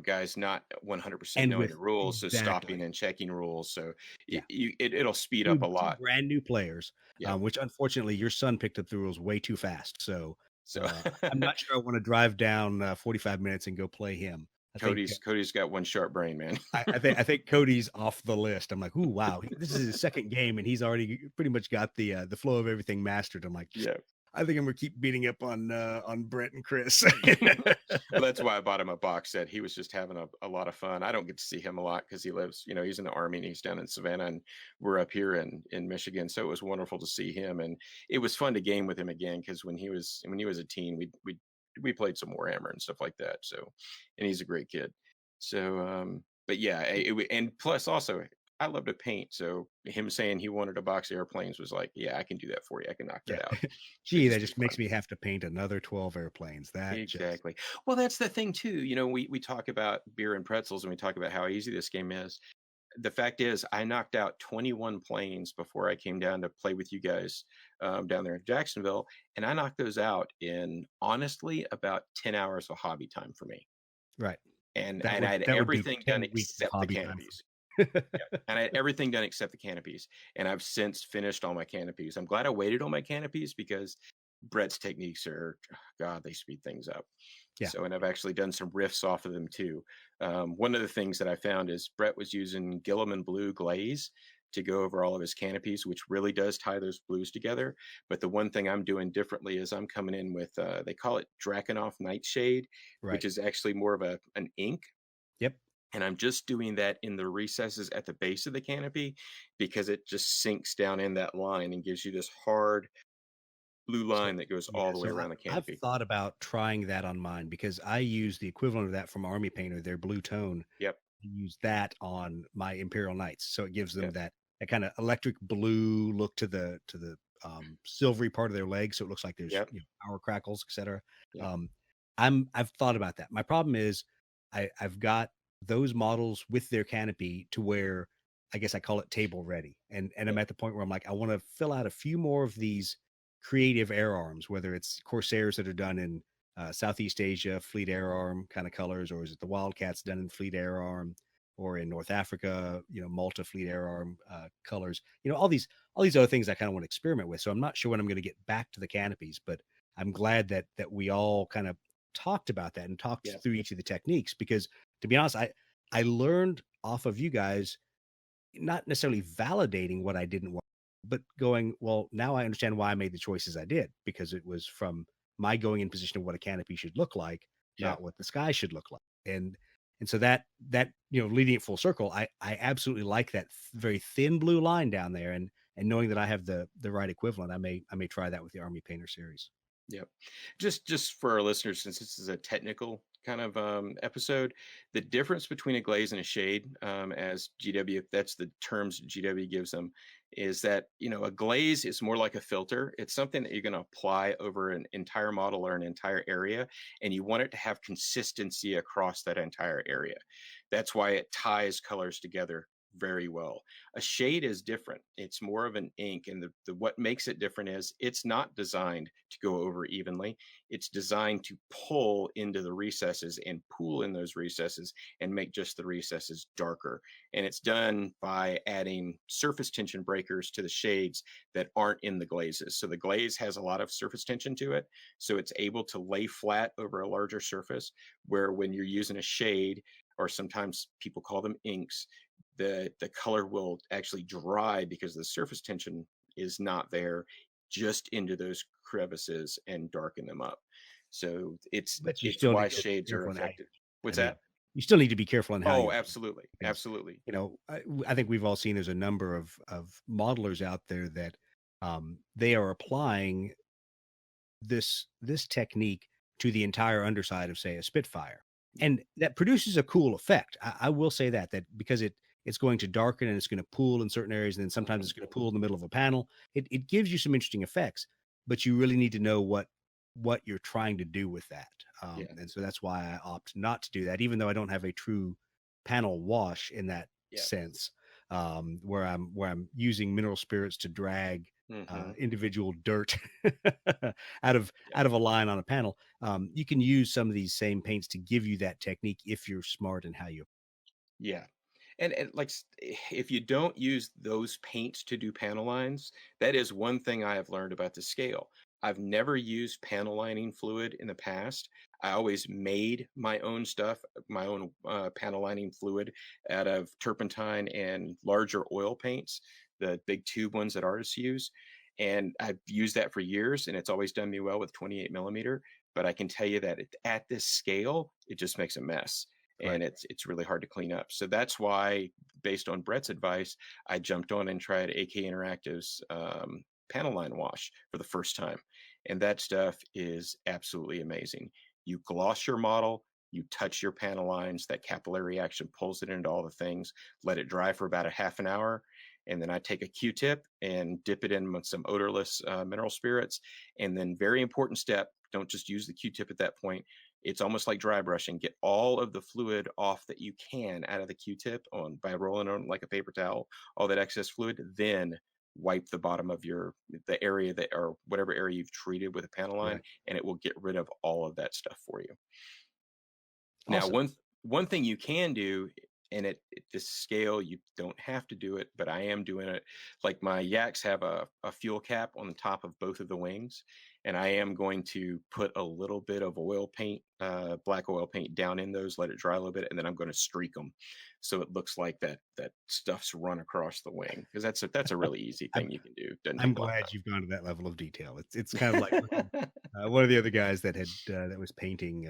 guys not 100%
and
knowing
with
the rules, so stopping
exactly.
and checking rules. So
Yeah.
it'll speed up a
Two
lot.
brand new players,
Yep.
which unfortunately your son picked up the rules way too fast. So
So
I'm not sure I want to drive down 45 minutes and go play him. I think
Cody's got one sharp brain, man.
I think Cody's off the list. I'm like, ooh, wow, this is his second game and he's already pretty much got the flow of everything mastered. I'm like,
Yeah.
I think I'm gonna keep beating up on Brett and Chris.
Well, that's why I bought him a box set. He was just having a lot of fun. I don't get to see him a lot because he lives, he's in the army and he's down in Savannah and we're up here in Michigan. So it was wonderful to see him, and it was fun to game with him again because when he was a teen, we played some Warhammer and stuff like that. So, and he's a great kid. So, but yeah, and plus also I love to paint. So him saying he wanted a box of airplanes was like, yeah, I can do that for you. I can knock
Yeah.
that out. Should
Gee, that
just be
just
fun.
makes me have to paint another 12 airplanes. That just
Exactly. Well, that's the thing too. We talk about beer and pretzels and we talk about how easy this game is. The fact is, I knocked out 21 planes before I came down to play with you guys down there in Jacksonville, and I knocked those out in honestly about 10 hours of hobby time for me.
right.
And I had
That would be
everything done
10 weeks of
except the
hobby time
canopies.
for me.
Yeah, and I had everything done except the canopies, and I've since finished all my canopies. I'm glad I waited on my canopies because Brett's techniques are, God, they speed things up.
Yeah.
So, and I've actually done some riffs off of them too. One of the things that I found is Brett was using Gilliman blue glaze to go over all of his canopies, which really does tie those blues together. But the one thing I'm doing differently is I'm coming in with, they call it Drakenhof Nightshade, which
Right.
is actually more of an ink,
Yep.
and I'm just doing that in the recesses at the base of the canopy because it just sinks down in that line and gives you this hard blue
So
line that goes
yeah,
all the way
so
around the
I've
canopy.
thought about trying that on mine because I use the equivalent of that from Army Painter, their blue tone.
Yep.
Use that on my Imperial Knights, so it gives them
Yep.
that kind of electric blue look to the silvery part of their legs, so it looks like there's
Yep.
power crackles, etc.
Yep.
Um, I've thought about that. My problem is I've got those models with their canopy to where I guess I call it table ready, and I'm
Yep.
at the point where I'm like I want to fill out a few more of these creative air arms, whether it's Corsairs that are done in Southeast Asia, Fleet Air Arm kind of colors, or is it the Wildcats done in Fleet Air Arm, or in North Africa, Malta Fleet Air Arm colors, all these other things I kind of want to experiment with. So I'm not sure when I'm going to get back to the canopies, but I'm glad that we all kind of talked about that and talked
Yep.
through each of the techniques because to be honest, I learned off of you guys not necessarily validating what I didn't want, but going, well, now I understand why I made the choices I did because it was from my going in position of what a canopy should look like,
Yep.
not what the sky should look like. And so that leading it full circle, I absolutely like that very thin blue line down there, and knowing that I have the right equivalent, I may try that with the Army Painter series.
Yep. Just for our listeners, since this is a technical kind of episode, the difference between a glaze and a shade, as GW, that's the terms GW gives them, is that a glaze is more like a filter. It's something that you're going to apply over an entire model or an entire area, and you want it to have consistency across that entire area. That's why it ties colors together very well. A shade is different. It's more of an ink, and the what makes it different is it's not designed to go over evenly. It's designed to pull into the recesses and pool in those recesses and make just the recesses darker. And it's done by adding surface tension breakers to the shades that aren't in the glazes. So the glaze has a lot of surface tension to it, so it's able to lay flat over a larger surface. Where when you're using a shade, or sometimes people call them inks, the color will actually dry because the surface tension is not there, just into those crevices and darken them up. So
But you
it's
still
why
need to be
shades are
careful in how you,
effective.
I
What's
mean,
that?
you still need to be careful in how you
Oh,
apply it,
absolutely,
because,
absolutely.
I think we've all seen there's a number of modelers out there that they are applying this technique to the entire underside of, say, a Spitfire,
Yeah.
and that produces a cool effect. I will say that because it's going to darken and it's going to pool in certain areas, and then sometimes
Mhm.
it's going to pool in the middle of a panel. It gives you some interesting effects, but you really need to know what you're trying to do with that.
Yeah,
And so that's why I opt not to do that, even though I don't have a true panel wash in that
yeah.
sense, where I'm using mineral spirits to drag
Hmm.
individual dirt out of
Yeah.
out of a line on a panel. You can use some of these same paints to give you that technique if you're smart in how you.
Yeah. And like if you don't use those paints to do panel lines, that is one thing I have learned about the scale. I've never used panel lining fluid in the past. I always made my own stuff, my own panel lining fluid out of turpentine and larger oil paints, the big tube ones that artists use. And I've used that for years, and it's always done me well with 28 millimeter. But I can tell you that at this scale, it just makes a mess,
Right.
and it's really hard to clean up. So that's why, based on Brett's advice, I jumped on and tried AK Interactive's panel line wash for the first time, and that stuff is absolutely amazing. You gloss your model, you touch your panel lines, that capillary action pulls it into all the things. Let it dry for about a half an hour, and then I take a Q-tip and dip it in with some odorless mineral spirits. And then, very important step: don't just use the Q-tip at that point. It's almost like dry brushing. Get all of the fluid off that you can out of the Q-tip on by rolling on like a paper towel, all that excess fluid. Then wipe the bottom of the area that, or whatever area you've treated with a panel line,
Right.
and it will get rid of all of that stuff for you. Now,
Awesome.
one thing you can do, and at this scale, you don't have to do it, but I am doing it. Like my Yaks have a fuel cap on the top of both of the wings, and I am going to put a little bit of oil paint, black oil paint, down in those, let it dry a little bit, and then I'm going to streak them, so it looks like that stuff's run across the wing. Because that's a really easy
I'm
thing you can do. Doesn't
I'm
take a lot
glad
of
you've gone to that level of detail. It's kind of like looking,
time.
one of the other guys that was painting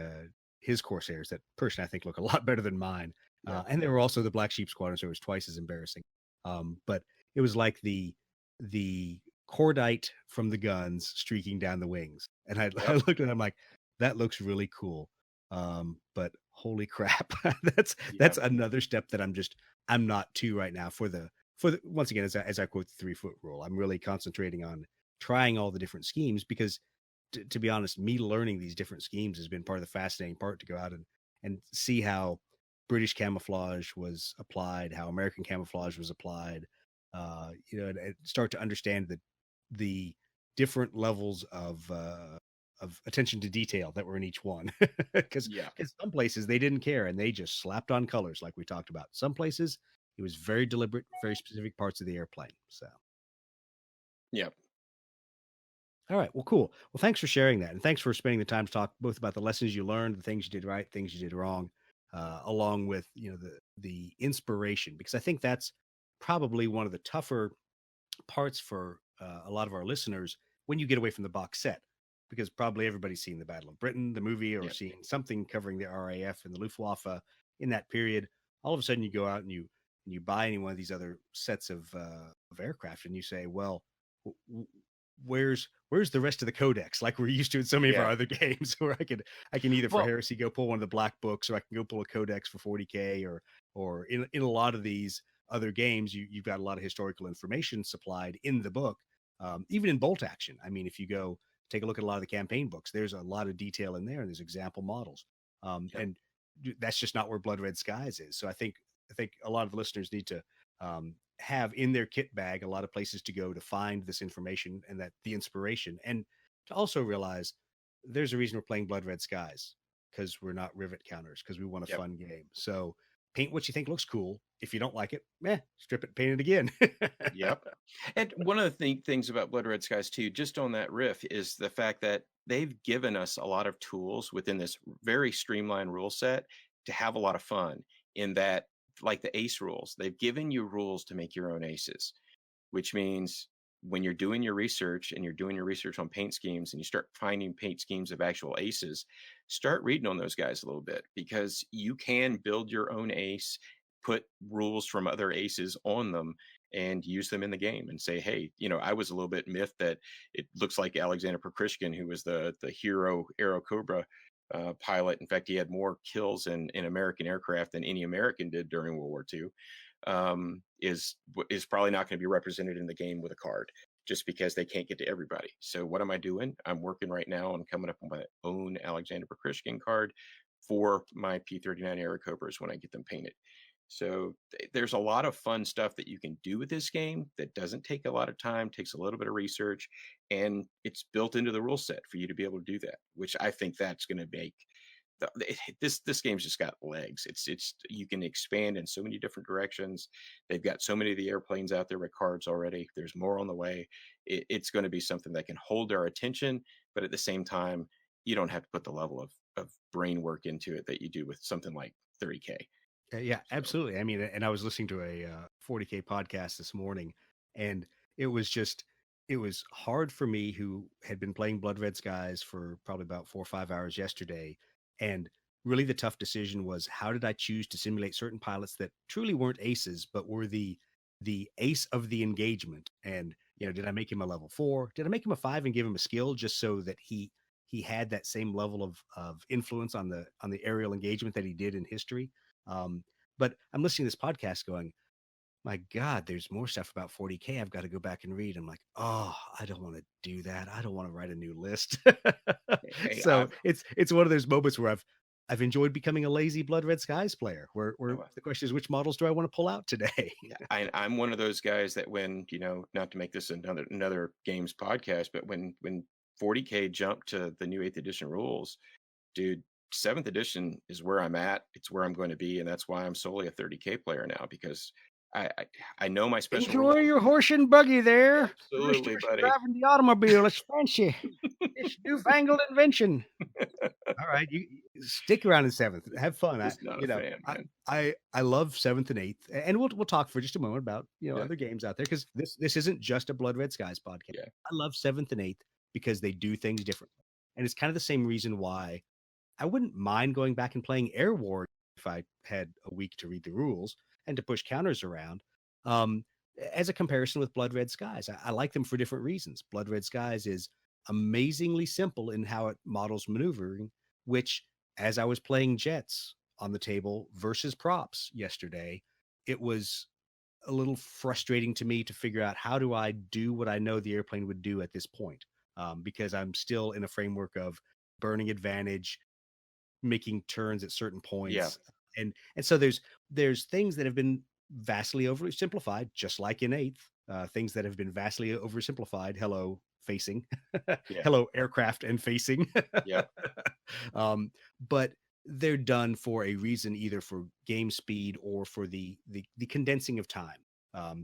his Corsairs that personally I think look a lot better than mine.
Yeah.
And they were also the Black Sheep Squadron, so it was twice as embarrassing. But it was like the cordite from the guns streaking down the wings, and I, I
Yep.
looked at it, I'm like, that looks really cool. But holy crap, that's
Yep.
another step that I'm not to right now for the once again, as I quote the 3 foot rule, I'm really concentrating on trying all the different schemes because, to be honest, me learning these different schemes has been part of the fascinating part, to go out and see how British camouflage was applied, how American camouflage was applied, and start to understand the different levels of attention to detail that were in each one. Because
Yeah.
some places they didn't care and they just slapped on colors like we talked about. Some places it was very deliberate, very specific parts of the airplane. So,
Yep.
all right, well, cool. Well, thanks for sharing that, and thanks for spending the time to talk both about the lessons you learned, the things you did right, things you did wrong, along with the inspiration, because I think that's probably one of the tougher parts for a lot of our listeners when you get away from the box set, because probably everybody's seen the Battle of Britain, the movie, or
Yep.
seen something covering the RAF and the Luftwaffe in that period. All of a sudden, you go out and you buy any one of these other sets of aircraft, and you say, well, where's the rest of the codex, like we're used to in so many of our
Yeah.
other games, where I can either for
Well,
heresy go pull one of the black books, or I can go pull a codex for 40K, or in a lot of these other games, you've got a lot of historical information supplied in the book. Even in bolt action, I mean, if you go take a look at a lot of the campaign books, there's a lot of detail in there, and there's example models.
yep.
And that's just not where Blood Red Skies is. So I think a lot of the listeners need to have in their kit bag a lot of places to go to find this information and that the inspiration, and to also realize there's a reason we're playing Blood Red Skies, because we're not rivet counters, because we want a
Yep.
fun game. So paint what you think looks cool. If you don't like it, strip it, paint it again.
Yep. And one of the things about Blood Red Skies too, just on that riff, is the fact that they've given us a lot of tools within this very streamlined rule set to have a lot of fun. In that, like the ace rules, they've given you rules to make your own aces, which means when you're doing your research and you're doing your research on paint schemes and you start finding paint schemes of actual aces, start reading on those guys a little bit, because you can build your own ace, put rules from other aces on them, and use them in the game and say, hey, I was a little bit miffed that it looks like Alexander Prokrushkin, who was the hero Aero Cobra pilot. In fact, he had more kills in American aircraft than any American did during World War II. Is probably not going to be represented in the game with a card, just because they can't get to everybody. So what am I doing? I'm working right now on coming up with my own Alexander Prokrushkin card for my P-39 Airacobras when I get them painted. So there's a lot of fun stuff that you can do with this game that doesn't take a lot of time, takes a little bit of research, and it's built into the rule set for you to be able to do that, which I think that's going to make this game's just got legs. It's you can expand in so many different directions. They've got so many of the airplanes out there with cards already. There's more on the way. It's going to be something that can hold our attention, but at the same time, you don't have to put the level of brain work into it that you do with something like 30K.
Yeah,
So
absolutely. I mean, and I was listening to a 40K podcast this morning, and it was just, it was hard for me, who had been playing Blood Red Skies for probably about 4 or 5 hours yesterday. And really the tough decision was, how did I choose to simulate certain pilots that truly weren't aces, but were the ace of the engagement? And, did I make him a level 4? Did I make him a 5 and give him a skill just so that he had that same level of influence on the aerial engagement that he did in history? Um, but I'm listening to this podcast going, my God, there's more stuff about 40K I've got to go back and read. I'm like, oh, I don't want to do that. I don't want to write a new list.
hey,
So it's one of those moments where I've enjoyed becoming a lazy Blood Red Skies player, where the question is, which models do I want to pull out today?
I'm one of those guys that when, not to make this another games podcast, but when 40K jumped to the new 8th edition rules, dude, 7th edition is where I'm at. It's where I'm going to be, and that's why I'm solely a 30K player now, because I know my special
Enjoy
rules.
your horse and buggy there.
Absolutely, buddy.
Driving the automobile. It's fancy. It's newfangled invention. All right, you stick around in 7th. Have fun.
Just not a fan, man.
I love 7th and 8th, and we'll talk for just a moment about
Yeah.
other games out there, because this isn't just a Blood Red Skies podcast.
Yeah.
I love 7th and 8th because they do things differently, and it's kind of the same reason why I wouldn't mind going back and playing Air War if I had a week to read the rules and to push counters around. Um, as a comparison with Blood Red Skies, I like them for different reasons. Blood Red Skies is amazingly simple in how it models maneuvering, which, as I was playing jets on the table versus props yesterday, it was a little frustrating to me to figure out, how do I do what I know the airplane would do at this point? Because I'm still in a framework of burning advantage, making turns at certain points.
Yeah.
And so there's things that have been vastly oversimplified, just like in 8th, things that have been vastly oversimplified. Hello, facing.
Yeah.
Hello, aircraft and facing.
Yeah.
But they're done for a reason, either for game speed or for the condensing of time.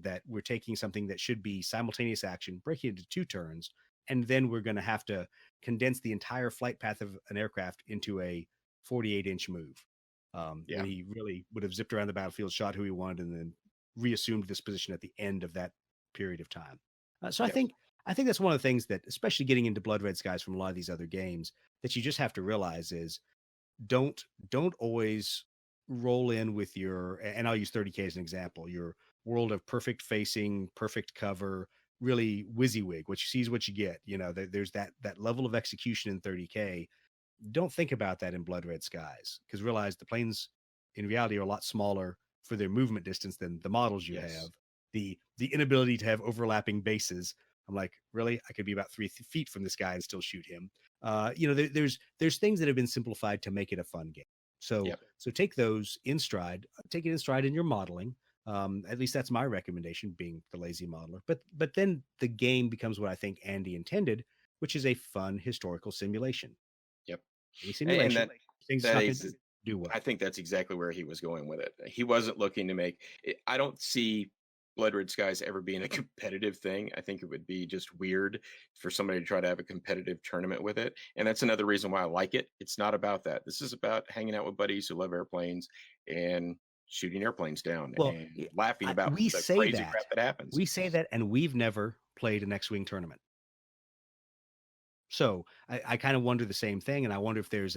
That we're taking something that should be simultaneous action, breaking it into 2 turns, and then we're going to have to condense the entire flight path of an aircraft into a 48-inch move. When he really would have zipped around the battlefield, shot who he wanted, and then reassumed this position at the end of that period of time. So I think that's one of the things that, especially getting into Blood Red Skies from a lot of these other games, that you just have to realize is, don't always roll in with your, and I'll use 30K as an example, your world of perfect facing, perfect cover, really WYSIWYG, what you see is what you get. There's that level of execution in 30K. Don't think about that in Blood Red Skies, because realize the planes in reality are a lot smaller for their movement distance than the models you have. The inability to have overlapping bases. I'm like, really? I could be about 3 feet from this guy and still shoot him. There's things that have been simplified to make it a fun game. So take those in stride, take it in stride in your modeling. At least that's my recommendation, being the lazy modeler. But then the game becomes what I think Andy intended, which is a fun historical simulation.
Yep.
Any
And
simulation,
that
things it's
that
not going to
is
do well.
I think that's exactly where he was going with it. He wasn't looking to make I don't see Blood Red Skies ever being a competitive thing. I think it would be just weird for somebody to try to have a competitive tournament with it. And that's another reason why I like it. It's not about that. This is about hanging out with buddies who love airplanes and shooting airplanes down
Well,
and laughing about
we
the
say
crazy
that
crap that happens.
and we've never played an X-wing tournament. So I kind of wonder the same thing, and I wonder if there's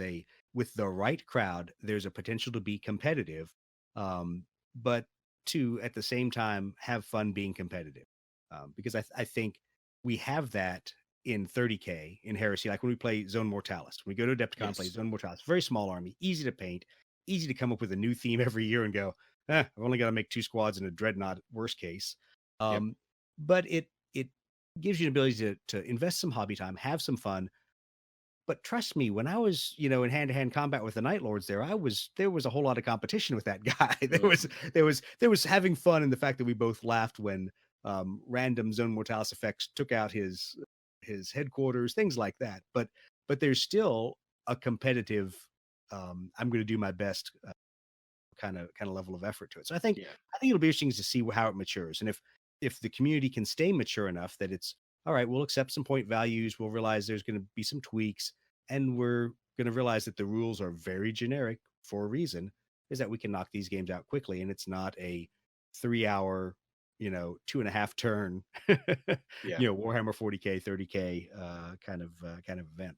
with the right crowd, there's a potential to be competitive, but to at the same time have fun being competitive, because I think we have that in 30K in Heresy, like when we play Zone Mortalis, when we go to Adepticon, play
Yes.
Zone Mortalis, very small army, easy to paint, easy to come up with a new theme every year and go, I've only got to make 2 squads and a dreadnought, worst case,
Yep.
but it gives you an ability to invest some hobby time, have some fun. But trust me, when I was, in hand-to-hand combat with the Night Lords there was a whole lot of competition with that guy. There was having fun in the fact that we both laughed when random Zone Mortalis effects took out his headquarters, things like that. But there's still a competitive I'm going to do my best kind of level of effort to it. So
Yeah.
I think it'll be interesting to see how it matures, and if the community can stay mature enough that it's all right, we'll accept some point values, we'll realize there's going to be some tweaks, and we're going to realize that the rules are very generic for a reason, is that we can knock these games out quickly, and it's not a 3 hour, 2.5 turn,
Yeah.
Warhammer 40K, 30K kind of event.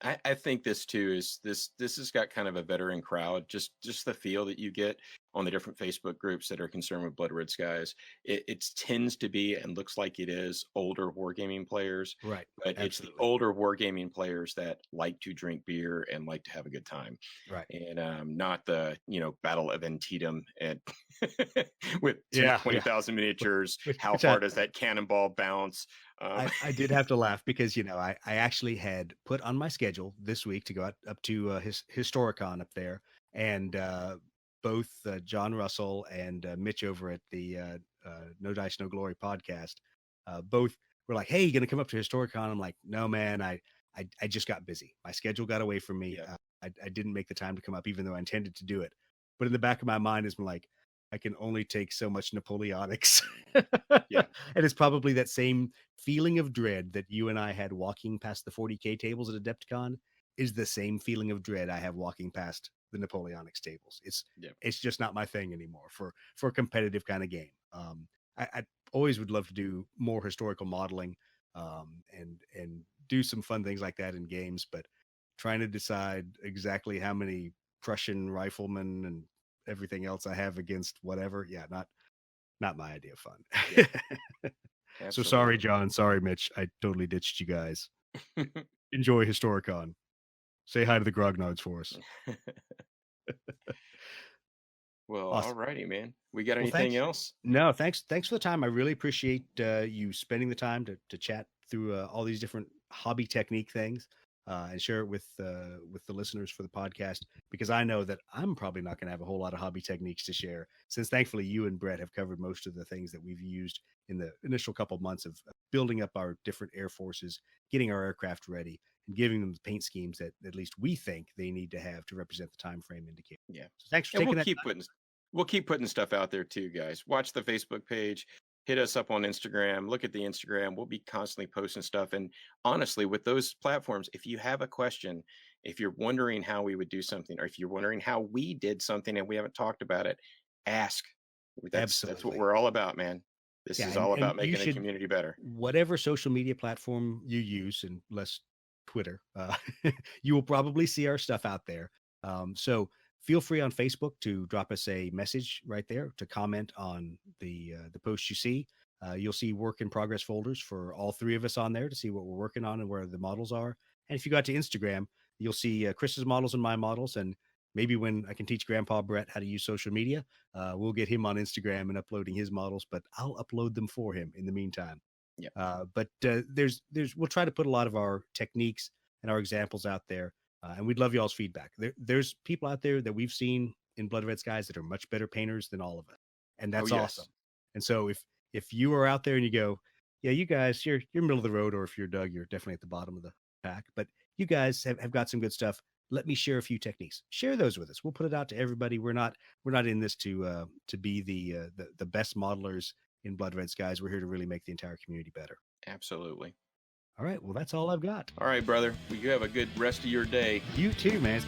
I think this too is this has got kind of a veteran crowd. Just the feel that you get on the different Facebook groups that are concerned with Blood Red Skies. It tends to be and looks like it is older wargaming players,
Right.
but it's the
Absolutely.
older wargaming players that like to drink beer and like to have a good time,
Right.
and not the Battle of Antietam and with
Yeah.
20,000 miniatures. How
Which
far does that cannonball bounce?
I did have to laugh because I actually had put on my schedule this week to go up to Historicon up there, and both John Russell and Mitch over at the No Dice No Glory podcast both were like, "Hey, you gonna come up to Historicon?" I'm like, "No, man, I just got busy. My schedule got away from me.
Yeah.
I didn't make the time to come up, even though I intended to do it. But in the back of my mind is like, I can only take so much Napoleonics."
Yeah.
And it's probably that same feeling of dread that you and I had walking past the 40K tables at Adepticon is the same feeling of dread I have walking past the Napoleonics tables.
Yeah.
It's just not my thing anymore for a competitive kind of game. I always would love to do more historical modeling, and do some fun things like that in games, but trying to decide exactly how many Prussian riflemen and everything else I have against whatever, yeah, not my idea of fun.
Yeah.
So
Absolutely.
sorry, John. Sorry, Mitch. I totally ditched you guys. Enjoy Historicon. Say hi to the Grognards for us.
Well,
Awesome.
alrighty, man. We got
Well,
anything
thanks.
else?
No, thanks for the time. I really appreciate you spending the time to chat through all these different hobby technique things, and share it with the listeners for the podcast, because I know that I'm probably not going to have a whole lot of hobby techniques to share, since thankfully you and Brett have covered most of the things that we've used in the initial couple of months of building up our different air forces, getting our aircraft ready, and giving them the paint schemes that at least we think they need to have to represent the time frame indicated.
Yeah.
So thanks for
And
taking that time.
we'll keep putting stuff out there too, guys. Watch the Facebook page, hit us up on Instagram, look at the Instagram. We'll be constantly posting stuff. And honestly, with those platforms, if you have a question, if you're wondering how we would do something, or if you're wondering how we did something and we haven't talked about it, ask. That's what
Absolutely.
we're all about, man. This
Yeah,
is all
and
about
you
making the
should,
community better.
whatever social media platform you use, and less Twitter, you will probably see our stuff out there. So feel free on Facebook to drop us a message right there, to comment on the posts you see. You'll see work in progress folders for all three of us on there to see what we're working on and where the models are. And if you got to Instagram, you'll see Chris's models and my models. And maybe when I can teach Grandpa Brett how to use social media, we'll get him on Instagram and uploading his models, but I'll upload them for him in the meantime.
Yeah.
But there's we'll try to put a lot of our techniques and our examples out there, and we'd love y'all's feedback. There's people out there that we've seen in Blood Red Skies that are much better painters than all of us, and that's
yes.
awesome. And so if you are out there and you go, yeah, you guys, you're middle of the road, or if you're Doug, you're definitely at the bottom of the pack, but you guys have got some good stuff. Let me share a few techniques. Share those with us. We'll put it out to everybody. We're not in this to be the best modelers in Blood Red Skies. We're here to really make the entire community better.
Absolutely.
All right. Well, that's all I've got.
All right, brother. Well, you have a good rest of your day.
You too, man.